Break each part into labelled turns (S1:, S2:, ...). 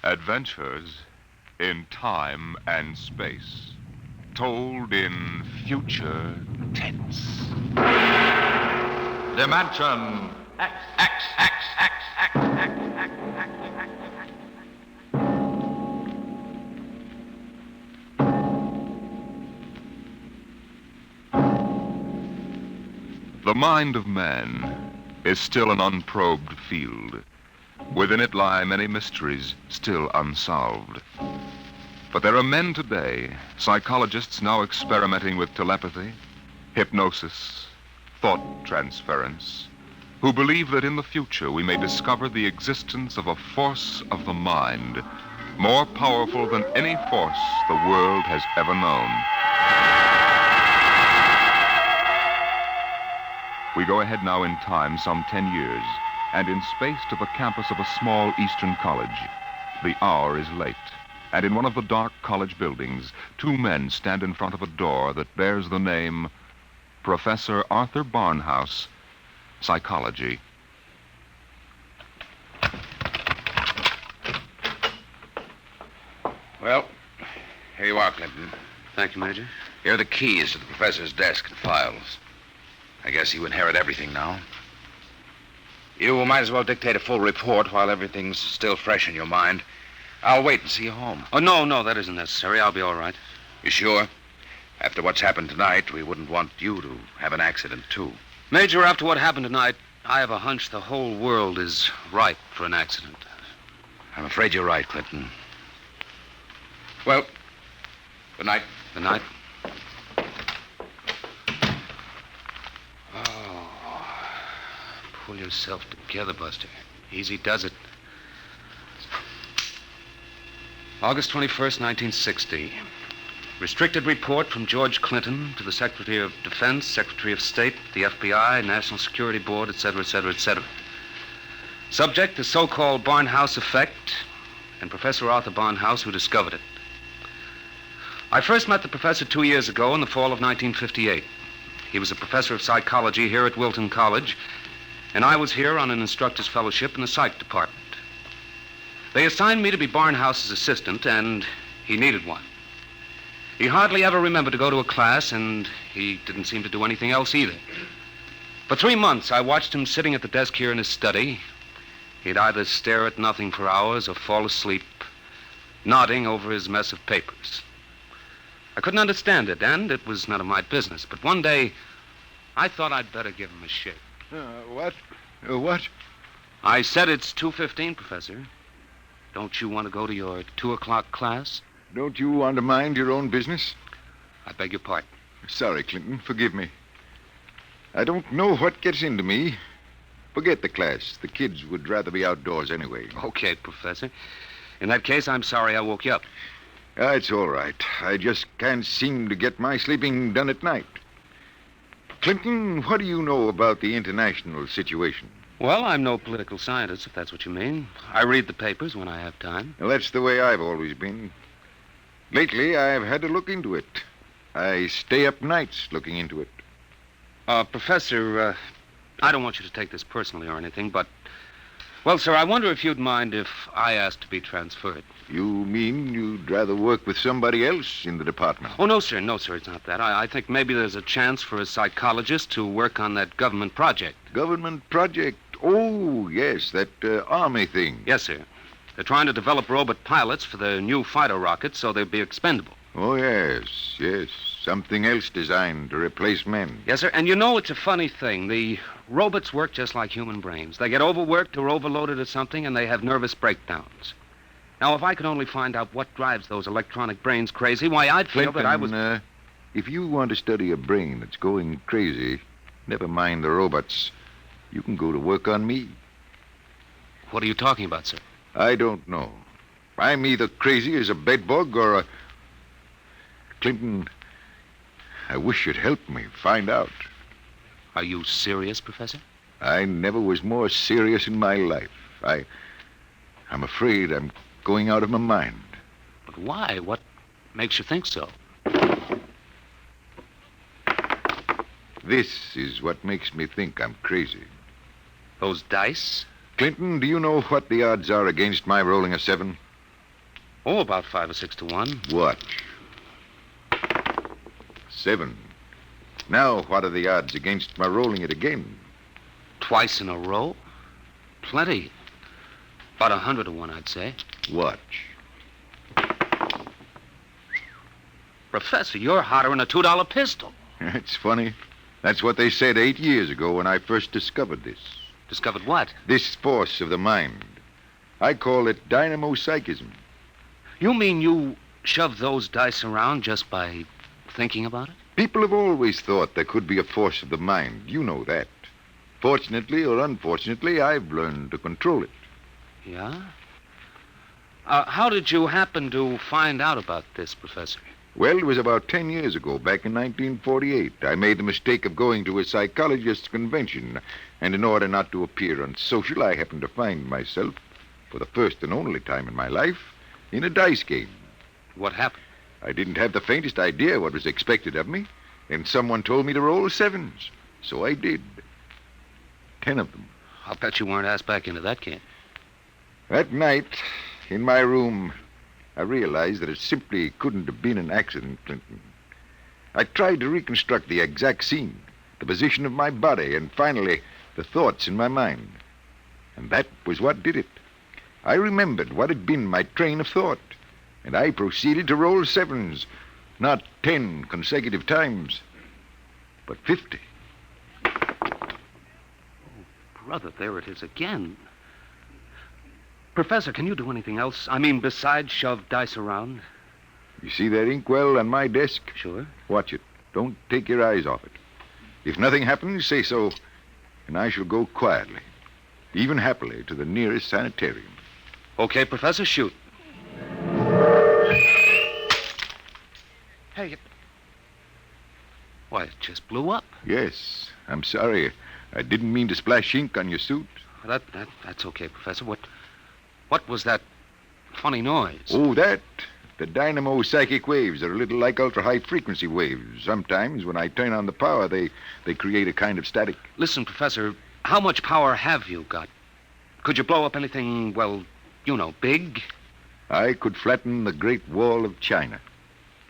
S1: Adventures in time and space, told in future tense.
S2: Dimension X, X, X, X, X, X, X, X, X, X.
S1: The mind of man is still an unprobed field. Within it lie many mysteries still unsolved. But there are men today, psychologists now experimenting with telepathy, hypnosis, thought transference, who believe that in the future we may discover the existence of a force of the mind more powerful than any force the world has ever known. We go ahead now in time some 10 years, and in space to the campus of a small eastern college. The hour is late, and in one of the dark college buildings, two men stand in front of a door that bears the name Professor Arthur Barnhouse, Psychology.
S3: Well, here you are, Clinton.
S4: Thank you, Major.
S3: Here are the keys to the professor's desk and files. I guess you inherit everything now. You might as well dictate a full report while everything's still fresh in your mind. I'll wait and see you home.
S4: Oh, no, that isn't necessary. I'll be all right.
S3: You sure? After what's happened tonight, we wouldn't want you to have an accident, too.
S4: Major, after what happened tonight, I have a hunch the whole world is ripe for an accident.
S3: I'm afraid you're right, Clinton. Well, good night.
S4: Good night. Oh, pull yourself together, Buster. Easy does it. August 21st, 1960. Restricted report from George Clinton to the Secretary of Defense, Secretary of State, the FBI, National Security Board, etc., etc., etc. Subject, the so-called Barnhouse Effect, and Professor Arthur Barnhouse, who discovered it. I first met the professor 2 years ago in the fall of 1958. He was a professor of psychology here at Wilton College, and I was here on an instructor's fellowship in the psych department. They assigned me to be Barnhouse's assistant, and he needed one. He hardly ever remembered to go to a class, and he didn't seem to do anything else either. For 3 months, I watched him sitting at the desk here in his study. He'd either stare at nothing for hours or fall asleep, nodding over his mess of papers. I couldn't understand it, and it was none of my business. But one day, I thought I'd better give him a shake.
S5: What? What?
S4: I said it's 2:15, Professor. Don't you want to go to your 2 o'clock class?
S5: Don't you want to mind your own business?
S4: I beg your pardon.
S5: Sorry, Clinton. Forgive me. I don't know what gets into me. Forget the class. The kids would rather be outdoors anyway.
S4: Okay, Professor. In that case, I'm sorry I woke you up.
S5: It's all right. I just can't seem to get my sleeping done at night. Clinton, what do you know about the international situation?
S4: Well, I'm no political scientist, if that's what you mean. I read the papers when I have time.
S5: Well, that's the way I've always been. Lately, I've had to look into it. I stay up nights looking into it.
S4: Professor, I don't want you to take this personally or anything, but... Well, sir, I wonder if you'd mind if I asked to be transferred.
S5: You mean you'd rather work with somebody else in the department?
S4: Oh, no, sir, it's not that. I think maybe there's a chance for a psychologist to work on that government project.
S5: Government project? Oh, yes, that Army thing.
S4: Yes, sir. They're trying to develop robot pilots for the new fighter rockets so they'll be expendable.
S5: Oh, yes. Something else designed to replace men.
S4: Yes, sir, and you know it's a funny thing. The robots work just like human brains. They get overworked or overloaded or something, and they have nervous breakdowns. Now, if I could only find out what drives those electronic brains crazy, why, I'd feel
S5: Clinton,
S4: that I was...
S5: if you want to study a brain that's going crazy, never mind the robots. You can go to work on me.
S4: What are you talking about, sir?
S5: I don't know. I'm either crazy as a bedbug or a... Clinton, I wish you'd help me find out.
S4: Are you serious, Professor?
S5: I never was more serious in my life. I'm afraid I'm going out of my mind.
S4: But why? What makes you think so?
S5: This is what makes me think I'm crazy.
S4: Those dice?
S5: Clinton, do you know what the odds are against my rolling a 7?
S4: Oh, about 5 or 6 to 1.
S5: Watch. 7. Now, what are the odds against my rolling it again?
S4: Twice in a row? Plenty. About 100 to 1, I'd say.
S5: Watch.
S4: Professor, you're hotter than a $2 pistol.
S5: It's funny. That's what they said 8 years ago when I first discovered this.
S4: Discovered what?
S5: This force of the mind. I call it dynamo-psychism.
S4: You mean you shove those dice around just by thinking about it?
S5: People have always thought there could be a force of the mind. You know that. Fortunately or unfortunately, I've learned to control it.
S4: Yeah? How did you happen to find out about this, Professor?
S5: Well, it was about 10 years ago, back in 1948. I made the mistake of going to a psychologist's convention, and in order not to appear unsocial, I happened to find myself, for the first and only time in my life, in a dice game.
S4: What happened?
S5: I didn't have the faintest idea what was expected of me, and someone told me to roll 7s. So I did. 10 of them.
S4: I'll bet you weren't asked back into that game.
S5: That night, in my room, I realized that it simply couldn't have been an accident, Clinton. I tried to reconstruct the exact scene, the position of my body, and finally, the thoughts in my mind. And that was what did it. I remembered what had been my train of thought, and I proceeded to roll 7s, not 10 consecutive times, but 50.
S4: Brother, there it is again. Professor, can you do anything else? I mean, besides shove dice around?
S5: You see that inkwell on my desk?
S4: Sure.
S5: Watch it. Don't take your eyes off it. If nothing happens, say so, and I shall go quietly, even happily, to the nearest sanitarium.
S4: Okay, Professor, shoot. Hey, why, it just blew up.
S5: Yes, I'm sorry. I didn't mean to splash ink on your suit.
S4: That's okay, Professor. What was that funny noise?
S5: Oh, that? The dynamo psychic waves are a little like ultra-high frequency waves. Sometimes, when I turn on the power, they create a kind of static.
S4: Listen, Professor, how much power have you got? Could you blow up anything, well, you know, big?
S5: I could flatten the Great Wall of China.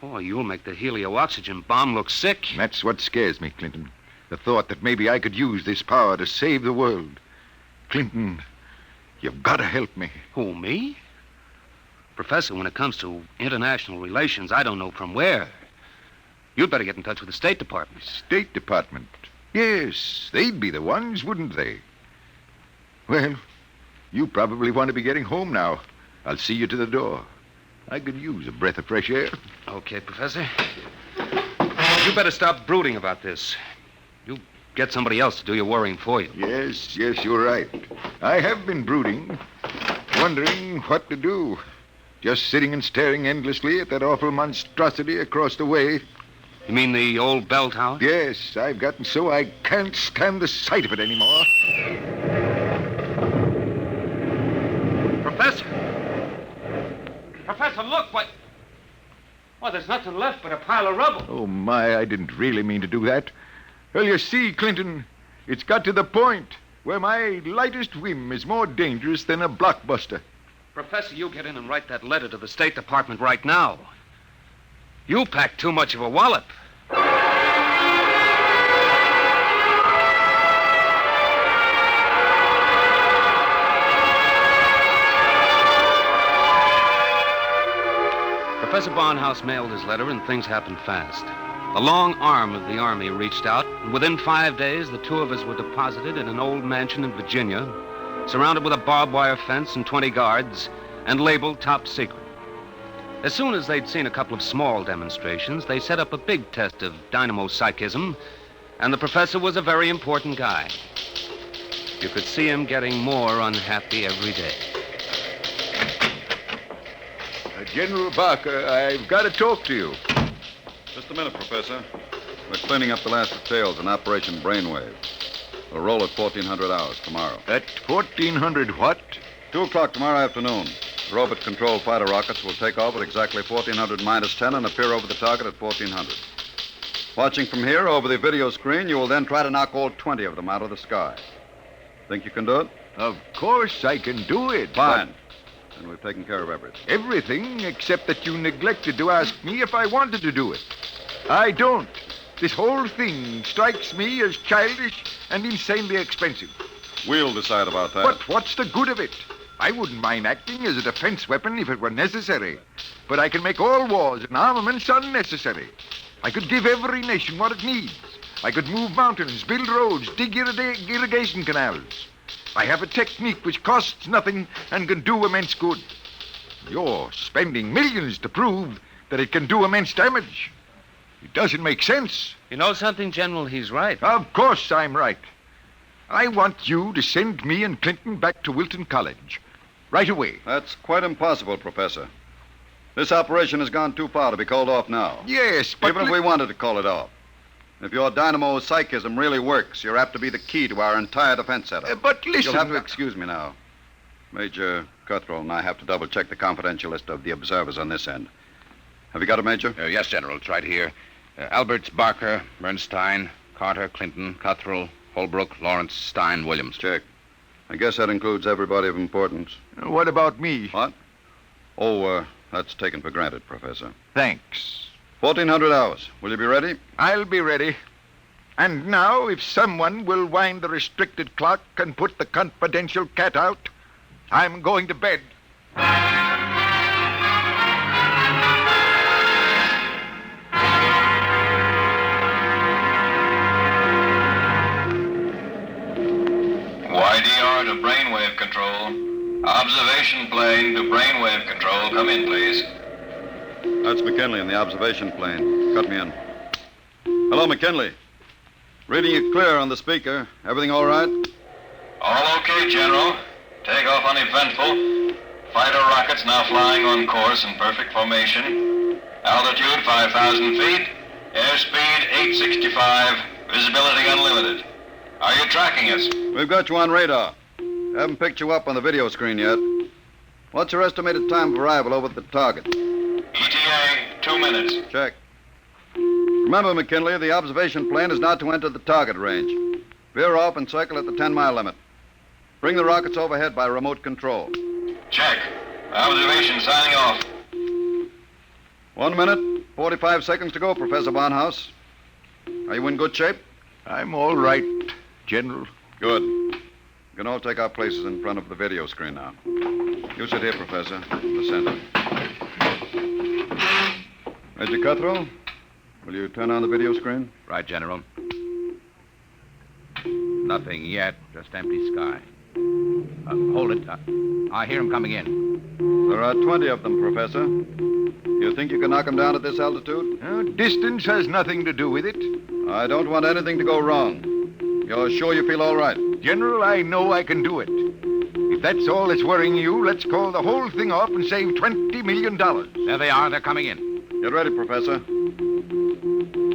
S4: Boy, you'll make the helio-oxygen bomb look sick.
S5: That's what scares me, Clinton. The thought that maybe I could use this power to save the world. Clinton, you've got to help me.
S4: Who, me? Professor, when it comes to international relations, I don't know from where. You'd better get in touch with the State Department.
S5: State Department? Yes, they'd be the ones, wouldn't they? Well, you probably want to be getting home now. I'll see you to the door. I could use a breath of fresh air.
S4: Okay, Professor. You better stop brooding about this. You get somebody else to do your worrying for you.
S5: Yes, you're right. I have been brooding, wondering what to do. Just sitting and staring endlessly at that awful monstrosity across the way.
S4: You mean the old bell tower?
S5: Yes, I've gotten so I can't stand the sight of it anymore.
S4: Professor! Professor, look! What? Well, there's nothing left but a pile of rubble.
S5: Oh, my, I didn't really mean to do that. Well, you see, Clinton, it's got to the point where my lightest whim is more dangerous than a blockbuster.
S4: Professor, you get in and write that letter to the State Department right now. You packed too much of a wallop. Professor Barnhouse mailed his letter, and things happened fast. The long arm of the Army reached out, and within 5 days, the two of us were deposited in an old mansion in Virginia, surrounded with a barbed wire fence and 20 guards, and labeled top secret. As soon as they'd seen a couple of small demonstrations, they set up a big test of dynamo psychism, and the professor was a very important guy. You could see him getting more unhappy every day.
S5: General Barker, I've got to talk to you.
S6: Just a minute, Professor. We're cleaning up the last details in Operation Brainwave. We'll roll at 1400 hours tomorrow.
S5: At 1400 what?
S6: 2 o'clock tomorrow afternoon. The robot-controlled fighter rockets will take off at exactly 1400 minus 10 and appear over the target at 1400. Watching from here over the video screen, you will then try to knock all 20 of them out of the sky. Think you can do it?
S5: Of course I can do it.
S6: Fine. and we've taken care of everything.
S5: Everything except that you neglected to ask me if I wanted to do it. I don't. This whole thing strikes me as childish and insanely expensive.
S6: We'll decide about that.
S5: But what's the good of it? I wouldn't mind acting as a defense weapon if it were necessary. But I can make all wars and armaments unnecessary. I could give every nation what it needs. I could move mountains, build roads, dig irrigation canals. I have a technique which costs nothing and can do immense good. You're spending millions to prove that it can do immense damage. It doesn't make sense.
S4: You know something, General? He's right.
S5: Of course I'm right. I want you to send me and Clinton back to Wilton College. Right away.
S6: That's quite impossible, Professor. This operation has gone too far to be called off now.
S5: Yes, but...
S6: Even if we wanted to call it off. If your dynamo psychism really works, you're apt to be the key to our entire defense setup.
S5: But listen...
S6: You'll have to excuse me now. Major Cuthrell and I have to double-check the confidential list of the observers on this end. Have you got it, Major?
S3: Yes, General. It's right here. Alberts, Barker, Bernstein, Carter, Clinton, Cuthrell, Holbrook, Lawrence, Stein, Williams.
S6: Check. I guess that includes everybody of importance.
S5: What about me?
S6: What? Oh, that's taken for granted, Professor.
S5: Thanks.
S6: 1400 hours. Will you be ready?
S5: I'll be ready. And now, if someone will wind the restricted clock and put the confidential cat out, I'm going to bed.
S7: YDR to brainwave control. Observation plane to brainwave control. Come in, please.
S6: That's McKinley in the observation plane. Cut me in. Hello, McKinley. Reading you clear on the speaker. Everything all right?
S7: All okay, General. Takeoff uneventful. Fighter rockets now flying on course in perfect formation. Altitude 5,000 feet. Airspeed 865. Visibility unlimited. Are you tracking us?
S6: We've got you on radar. Haven't picked you up on the video screen yet. What's your estimated time of arrival over at the target?
S7: ETA, 2 minutes.
S6: Check. Remember, McKinley, the observation plane is not to enter the target range. Veer off and circle at the 10-mile limit. Bring the rockets overhead by remote control.
S7: Check. Observation signing off.
S6: 1 minute, 45 seconds to go, Professor Barnhouse. Are you in good shape?
S5: I'm all right, General.
S6: Good. We can all take our places in front of the video screen now. You sit here, Professor, in the center. Major Cuthrell, will you turn on the video screen?
S3: Right, General. Nothing yet, just empty sky. Hold it. I hear him coming in.
S6: There are 20 of them, Professor. You think you can knock them down at this altitude?
S5: Distance has nothing to do with it.
S6: I don't want anything to go wrong. You're sure you feel all right?
S5: General, I know I can do it. If that's all that's worrying you, let's call the whole thing off and save $20 million.
S3: There they are. They're coming in.
S6: Get ready, Professor.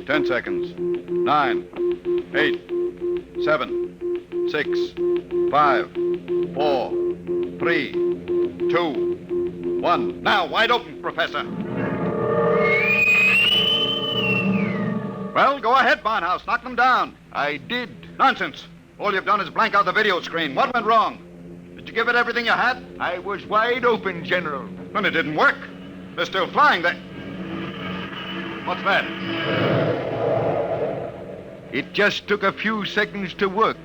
S6: 10 seconds. 9, 8, 7, 6, 5, 4, 3, 2, 1. Now, wide open, Professor. Well, go ahead, Barnhouse. Knock them down.
S5: I did.
S6: Nonsense. All you've done is blank out the video screen. What went wrong? Did you give it everything you had?
S5: I was wide open, General.
S6: Then it didn't work. They're still flying. What's that?
S5: It just took a few seconds to work.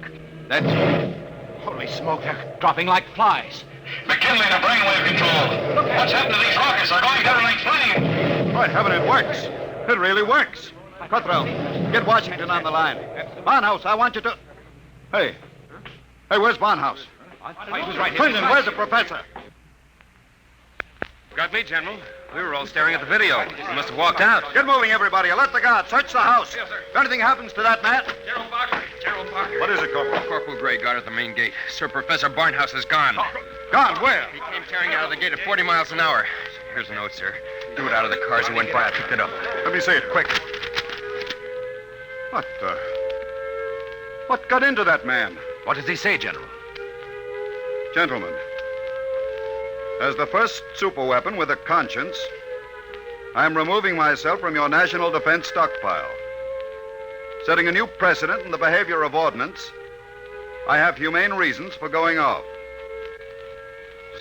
S5: That's all.
S2: Holy smoke, they're dropping like flies.
S7: McKinley to brainwave control. What's happened to these rockets? They're going down like flame.
S6: By heaven, it works. It really works. Cuthrell, get Washington on the line. Barnhouse, I want you to... Hey, where's Barnhouse?
S2: He was right here.
S6: Clinton, where's the professor?
S4: Got me, General. We were all staring at the video. He must have walked out.
S6: Get moving, everybody. Alert the guard. Search the house.
S2: Yes, sir.
S6: If anything happens to that man...
S2: General Barker. General Barker.
S6: What is it, Corporal?
S8: Corporal Gray guard at the main gate. Sir Professor Barnhouse is gone.
S6: Gone, where?
S8: He came tearing out of the gate at 40 miles an hour. Here's a note, sir. Threw it out of the car as he went by. I picked it up.
S6: Let me see it, quick. What got into that man?
S3: What does he say, General?
S6: Gentlemen, as the first superweapon with a conscience, I'm removing myself from your national defense stockpile. Setting a new precedent in the behavior of ordnance, I have humane reasons for going off.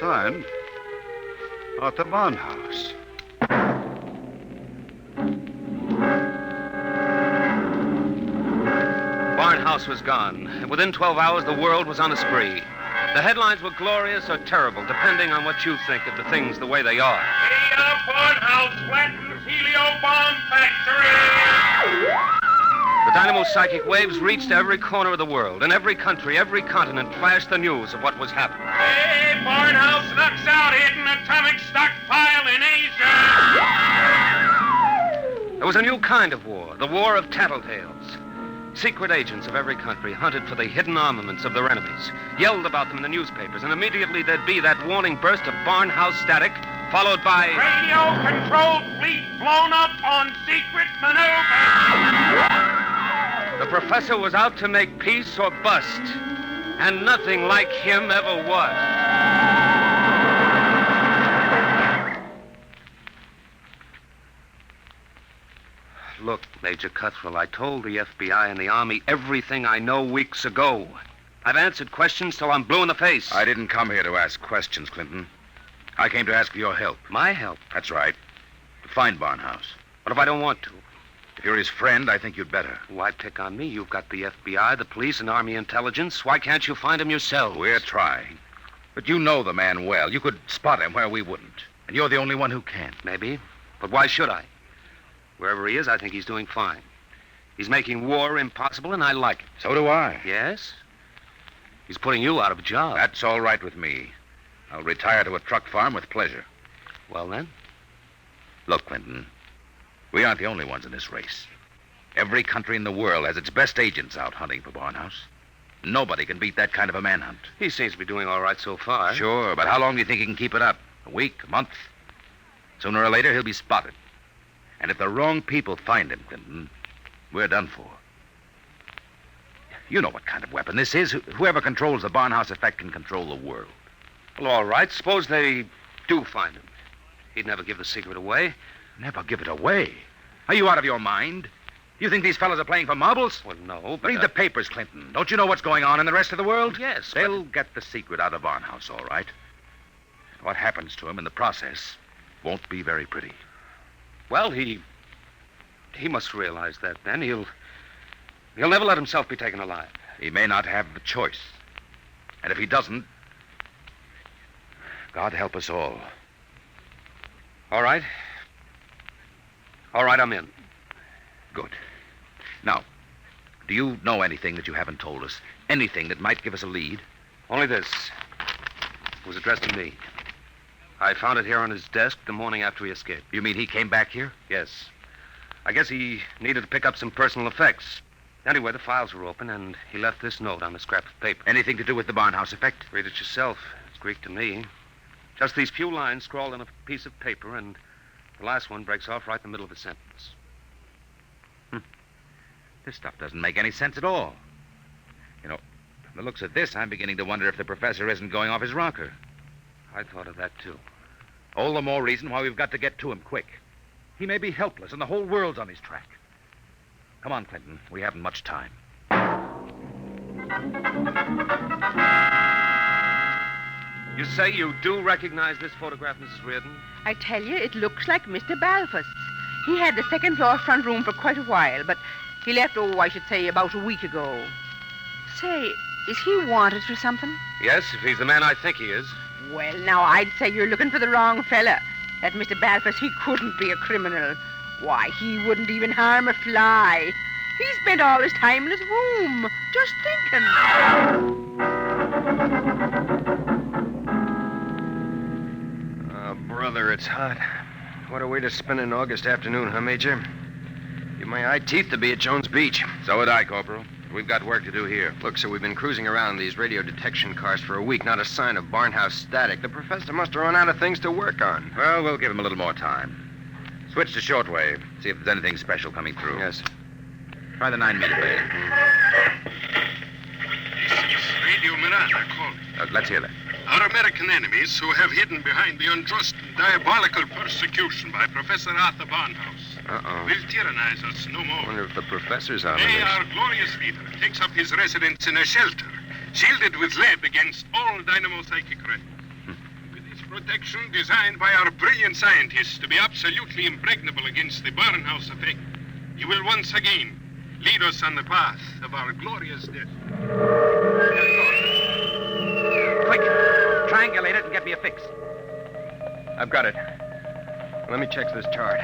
S6: Signed, At the Barnhouse.
S4: Barnhouse was gone, and within 12 hours, the world was on a spree. The headlines were glorious or terrible, depending on what you think of the things the way they are.
S2: Barnhouse flattens helio bomb factory!
S4: The dynamo's psychic waves reached every corner of the world. In every country, every continent flashed the news of what was happening.
S2: Hey, Barnhouse knocks out hidden atomic stockpile in Asia!
S4: There was a new kind of war, the war of tattletales. Secret agents of every country hunted for the hidden armaments of their enemies, yelled about them in the newspapers, and immediately there'd be that warning burst of Barnhouse static, followed by...
S2: Radio-controlled fleet blown up on secret maneuver!
S4: The professor was out to make peace or bust, and nothing like him ever was. Look, Major Cuthrell, I told the FBI and the Army everything I know weeks ago. I've answered questions till I'm blue in the face.
S3: I didn't come here to ask questions, Clinton. I came to ask for your help.
S4: My help?
S3: That's right. To find Barnhouse.
S4: What if I don't want to?
S3: If you're his friend, I think you'd better.
S4: Why pick on me? You've got the FBI, the police, and Army intelligence. Why can't you find him yourselves?
S3: We're trying. But you know the man well. You could spot him where we wouldn't. And you're the only one who can.
S4: Maybe. But why should I? Wherever he is, I think he's doing fine. He's making war impossible, and I like it.
S3: So do I.
S4: Yes? He's putting you out of a job.
S3: That's all right with me. I'll retire to a truck farm with pleasure.
S4: Well, then?
S3: Look, Clinton, we aren't the only ones in this race. Every country in the world has its best agents out hunting for Barnhouse. Nobody can beat that kind of a manhunt.
S4: He seems to be doing all right so far.
S3: Sure, but how long do you think he can keep it up? A week? A month? Sooner or later, he'll be spotted. And if the wrong people find him, Clinton, we're done for. You know what kind of weapon this is. Whoever controls the Barnhouse Effect can control the world.
S4: Well, all right. Suppose they do find him. He'd never give the secret away.
S3: Never give it away? Are you out of your mind? You think these fellas are playing for marbles?
S4: Well, no, but...
S3: Read the papers, Clinton. Don't you know what's going on in the rest of the world?
S4: Yes,
S3: They'll get the secret out of Barnhouse, all right. What happens to him in the process won't be very pretty.
S4: Well, he must realize that then. He'll never let himself be taken alive.
S3: He may not have the choice. And if he doesn't, God help us all.
S4: All right. All right, I'm in.
S3: Good. Now, do you know anything that you haven't told us? Anything that might give us a lead?
S4: Only this. It was addressed to me. I found it here on his desk the morning after he escaped.
S3: You mean he came back here?
S4: Yes. I guess he needed to pick up some personal effects. Anyway, the files were open, and he left this note on a scrap of paper.
S3: Anything to do with the Barnhouse Effect?
S4: Read it yourself. It's Greek to me. Just these few lines scrawled on a piece of paper, and the last one breaks off right in the middle of a sentence.
S3: This stuff doesn't make any sense at all. You know, from the looks of this, I'm beginning to wonder if the professor isn't going off his rocker.
S4: I thought of that, too.
S3: All the more reason why we've got to get to him quick. He may be helpless, and the whole world's on his track. Come on, Clinton. We haven't much time.
S4: You say you do recognize this photograph, Mrs. Reardon?
S9: I tell you, it looks like Mr. Balfour's. He had the second floor front room for quite a while, but he left, I should say, about a week ago. Say, is he wanted for something?
S4: Yes, if he's the man I think he is.
S9: Well, now, I'd say you're looking for the wrong fella. That Mr. Balfour, he couldn't be a criminal. Why, he wouldn't even harm a fly. He spent all his time in his room, just thinking.
S8: Oh, brother, it's hot. What a way to spend an August afternoon, huh, Major? Give my eye teeth to be at Jones Beach.
S3: So would I, Corporal. We've got work to do here.
S8: Look, sir, we've been cruising around these radio detection cars for a week. Not a sign of Barnhouse static. The professor must have run out of things to work on.
S3: Well, we'll give him a little more time. Switch to shortwave. See if there's anything special coming through.
S8: Yes.
S3: Try the 9-meter band.
S10: This is Radio Miranda calling.
S3: Let's hear that.
S10: Our American enemies who have hidden behind the unjust and diabolical persecution by Professor Arthur Barnhouse will tyrannize us no
S8: I
S10: more.
S8: wonder if the professor's on
S10: Today,
S8: this.
S10: our glorious leader takes up his residence in a shelter, shielded with lead against all dynamo psychic rays. With his protection designed by our brilliant scientists to be absolutely impregnable against the Barnhouse Effect. You will once again lead us on the path of our glorious death.
S8: Quick, triangulate it and get me a fix. I've got it. Let me check this chart.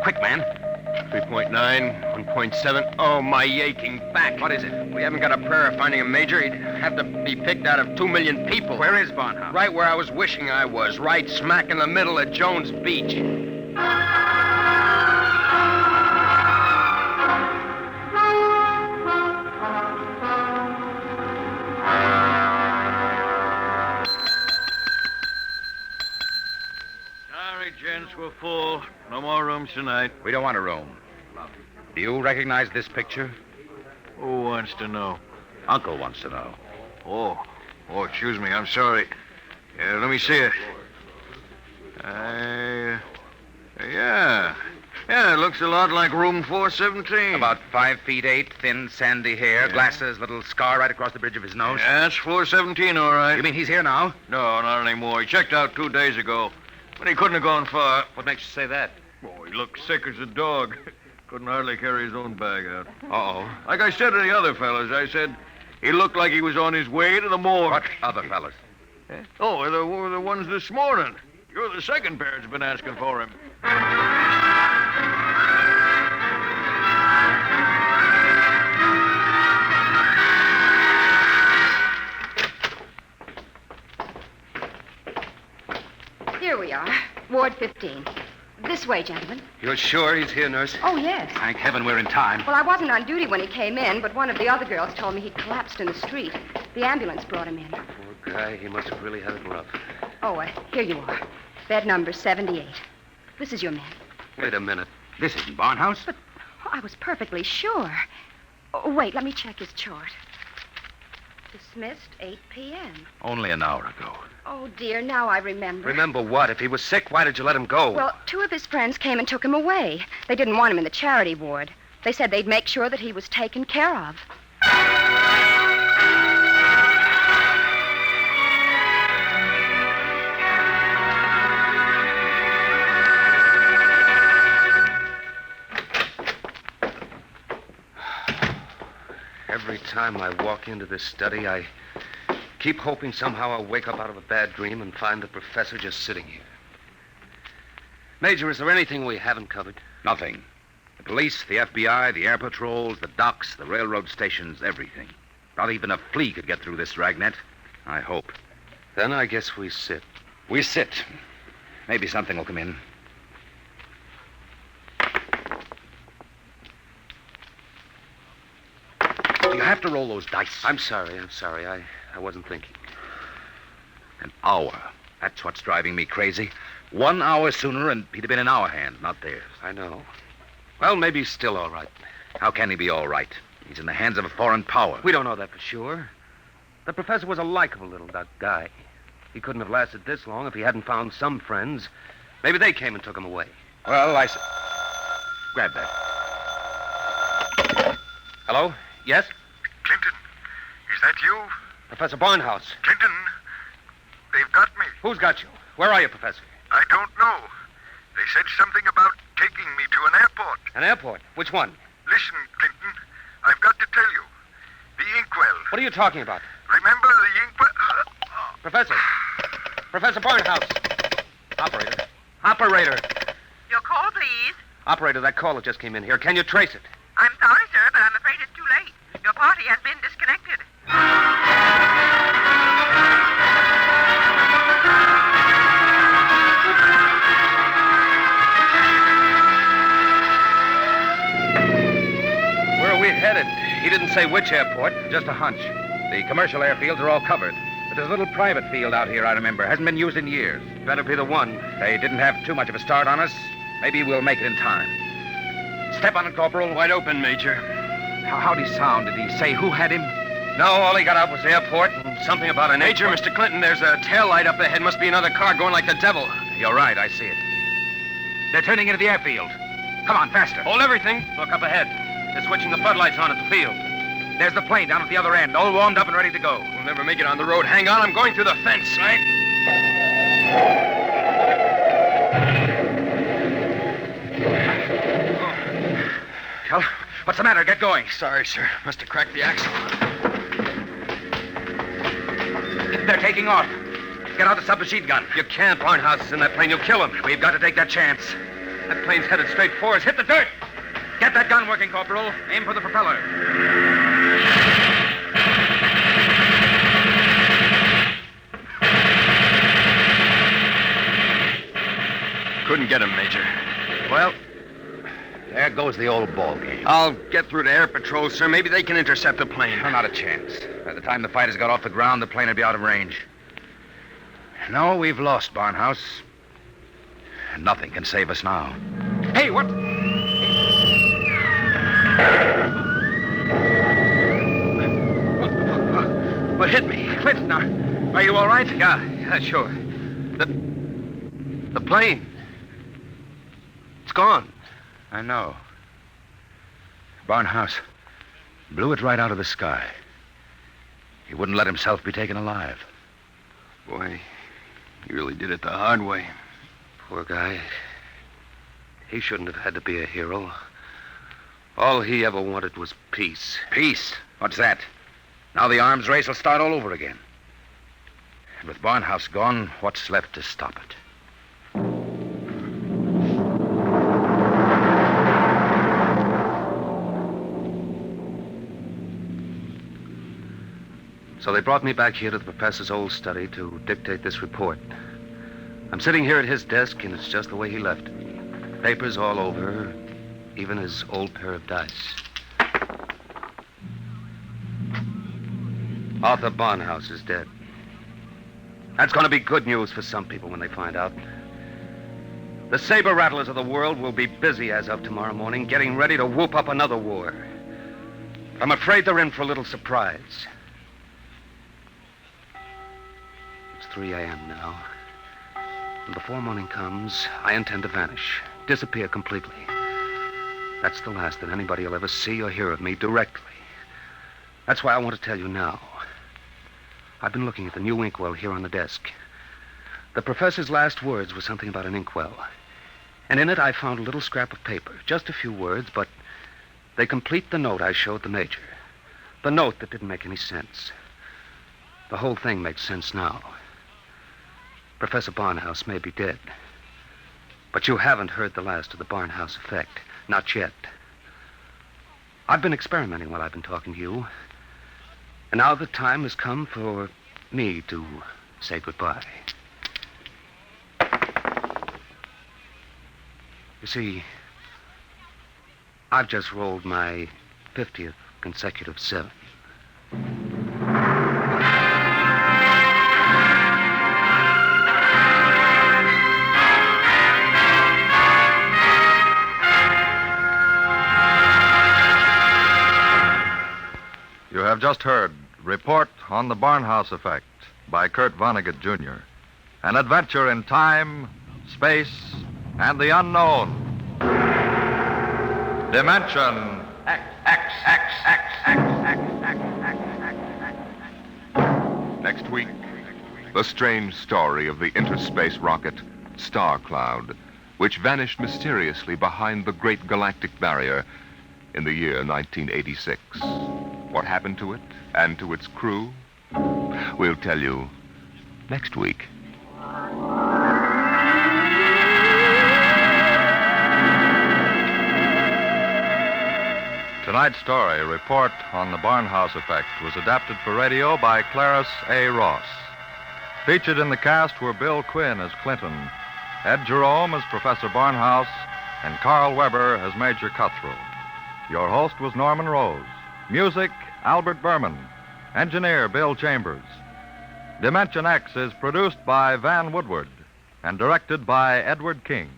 S8: Quick, man. 3.9, 1.7. Oh, my aching back. What is it? We haven't got a prayer of finding a major. He'd have to be picked out of 2 million people.
S4: Where is Barnhouse?
S8: Right where I was wishing I was. Right smack in the middle of Jones Beach.
S11: Sorry, gents, we're full. No more rooms tonight.
S3: We don't want a room. Do you recognize this picture?
S11: Who wants to know?
S3: Uncle wants to know.
S11: Oh, excuse me. I'm sorry. Let me see it. Yeah, it looks a lot like room 417.
S3: About 5 feet 8, thin, sandy hair, glasses, little scar right across the bridge of his nose.
S11: Yeah, that's 417, all right.
S3: You mean he's here now?
S11: No, not anymore. He checked out 2 days ago, but he couldn't have gone far.
S4: What makes you say that?
S11: Oh, he looked sick as a dog. Couldn't hardly carry his own bag out.
S3: Uh-oh.
S11: Like I said to the other fellas, I said he looked like he was on his way to the morgue.
S3: What other fellas?
S11: Oh, the ones this morning. You're the second pair that's been asking for him.
S12: Here we are, Ward 15. This way, gentlemen.
S4: You're sure he's here, nurse?
S12: Oh, yes.
S4: Thank heaven we're in time.
S12: Well, I wasn't on duty when he came in, but one of the other girls told me he'd collapsed in the street. The ambulance brought him in.
S4: Poor guy, he must have really had it rough.
S12: Oh, here you are. Bed number 78. This is your man.
S4: Wait a minute.
S3: This isn't Barnhouse.
S12: But I was perfectly sure. Oh, wait, let me check his chart. Dismissed 8 p.m.
S3: Only an hour ago.
S12: Oh, dear, now I remember.
S4: Remember what? If he was sick, why did you let him go?
S12: Well, 2 of his friends came and took him away. They didn't want him in the charity ward. They said they'd make sure that he was taken care of.
S4: Every time I walk into this study, I keep hoping somehow I'll wake up out of a bad dream and find the professor just sitting here. Major, is there anything we haven't covered?
S3: Nothing. The police, the FBI, the air patrols, the docks, the railroad stations, everything. Not even a flea could get through this dragnet. I hope.
S4: Then I guess we sit.
S3: We sit. Maybe something will come in. You have to roll those dice.
S4: I'm sorry. I wasn't thinking.
S3: An hour. That's what's driving me crazy. 1 hour sooner, and he'd have been in our hands, not theirs.
S4: I know. Well, maybe he's still all right.
S3: How can he be all right? He's in the hands of a foreign power.
S4: We don't know that for sure. The professor was a likable little guy. He couldn't have lasted this long if he hadn't found some friends. Maybe they came and took him away.
S3: Well, grab that.
S4: Hello? Yes?
S10: Clinton, is that you?
S4: Professor Barnhouse.
S10: Clinton, they've got me.
S4: Who's got you? Where are you, Professor?
S10: I don't know. They said something about taking me to an airport.
S4: An airport? Which one?
S10: Listen, Clinton, I've got to tell you. The inkwell.
S4: What are you talking about?
S10: Remember the inkwell?
S4: Professor. Professor Barnhouse. Operator.
S9: Your call, please.
S4: Operator, that caller just came in here. Can you trace it?
S9: I'm sorry, sir, but I'm afraid it's too late. Your party has been disconnected.
S4: Where are we headed? He didn't say which airport.
S3: Just a hunch. The commercial airfields are all covered. But there's a little private field out here, I remember. Hasn't been used in years.
S4: Better be the one.
S3: They didn't have too much of a start on us. Maybe we'll make it in time. Step on it, Corporal.
S8: Wide open, Major.
S3: How'd he sound? Did he say who had him?
S4: No, all he got out was airport and something about an
S8: Major,
S4: airport.
S8: Mr. Clinton, there's a tail light up ahead. Must be another car going like the devil.
S3: You're right, I see it. They're turning into the airfield. Come on, faster.
S8: Hold everything.
S4: Look up ahead. They're switching the floodlights on at the field.
S3: There's the plane down at the other end, all warmed up and ready to go.
S8: We'll never make it on the road. Hang on, I'm going through the fence, right?
S4: What's the matter? Get going.
S8: Sorry, sir. Must have cracked the axle.
S4: They're taking off. Get out the submachine gun.
S8: You can't. Barnhouse is in that plane. You'll kill him.
S4: We've got to take that chance.
S8: That plane's headed straight for us. Hit the dirt.
S4: Get that gun working, Corporal. Aim for the propeller.
S8: Couldn't get him, Major.
S3: Well, there goes the old ball game.
S8: I'll get through to Air Patrol, sir. Maybe they can intercept the plane.
S3: Not a chance. By the time the fighters got off the ground, the plane would be out of range. No, we've lost, Barnhouse. Nothing can save us now.
S4: Hey, what?
S8: What hit me?
S4: Clinton, are you all right?
S8: Yeah, sure. The plane. It's gone.
S3: I know. Barnhouse blew it right out of the sky. He wouldn't let himself be taken alive.
S8: Boy, he really did it the hard way.
S4: Poor guy. He shouldn't have had to be a hero. All he ever wanted was peace.
S3: Peace? What's that? Now the arms race will start all over again. And with Barnhouse gone, what's left to stop it?
S4: So they brought me back here to the professor's old study to dictate this report. I'm sitting here at his desk, and it's just the way he left it. Papers all over, even his old pair of dice. Arthur Barnhouse is dead. That's going to be good news for some people when they find out. The saber rattlers of the world will be busy as of tomorrow morning, getting ready to whoop up another war. I'm afraid they're in for a little surprise. It's 3 a.m. now. And before morning comes, I intend to vanish, disappear completely. That's the last that anybody will ever see or hear of me directly. That's why I want to tell you now. I've been looking at the new inkwell here on the desk. The professor's last words were something about an inkwell. And in it, I found a little scrap of paper. Just a few words, but they complete the note I showed the major. The note that didn't make any sense. The whole thing makes sense now. Professor Barnhouse may be dead. But you haven't heard the last of the Barnhouse Effect. Not yet. I've been experimenting while I've been talking to you. And now the time has come for me to say goodbye. You see, I've just rolled my 50th consecutive 7.
S6: You have just heard Report on the Barnhouse Effect by Kurt Vonnegut, Jr. An adventure in time, space, and the unknown. Dimension X.
S1: Next week, the strange story of the interspace rocket Star Cloud, which vanished mysteriously behind the Great Galactic Barrier in the year 1986. What happened to it and to its crew? We'll tell you next week.
S6: Tonight's story, Report on the Barnhouse Effect, was adapted for radio by Clarice A. Ross. Featured in the cast were Bill Quinn as Clinton, Ed Jerome as Professor Barnhouse, and Carl Weber as Major Cutthroat. Your host was Norman Rose. Music, Albert Berman. Engineer, Bill Chambers. Dimension X is produced by Van Woodward and directed by Edward King.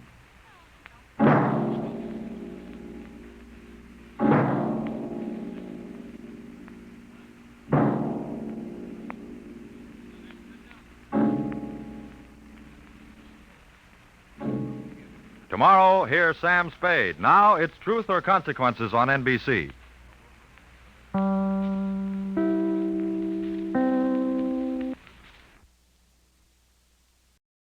S6: Tomorrow, hear Sam Spade. Now, it's Truth or Consequences on NBC.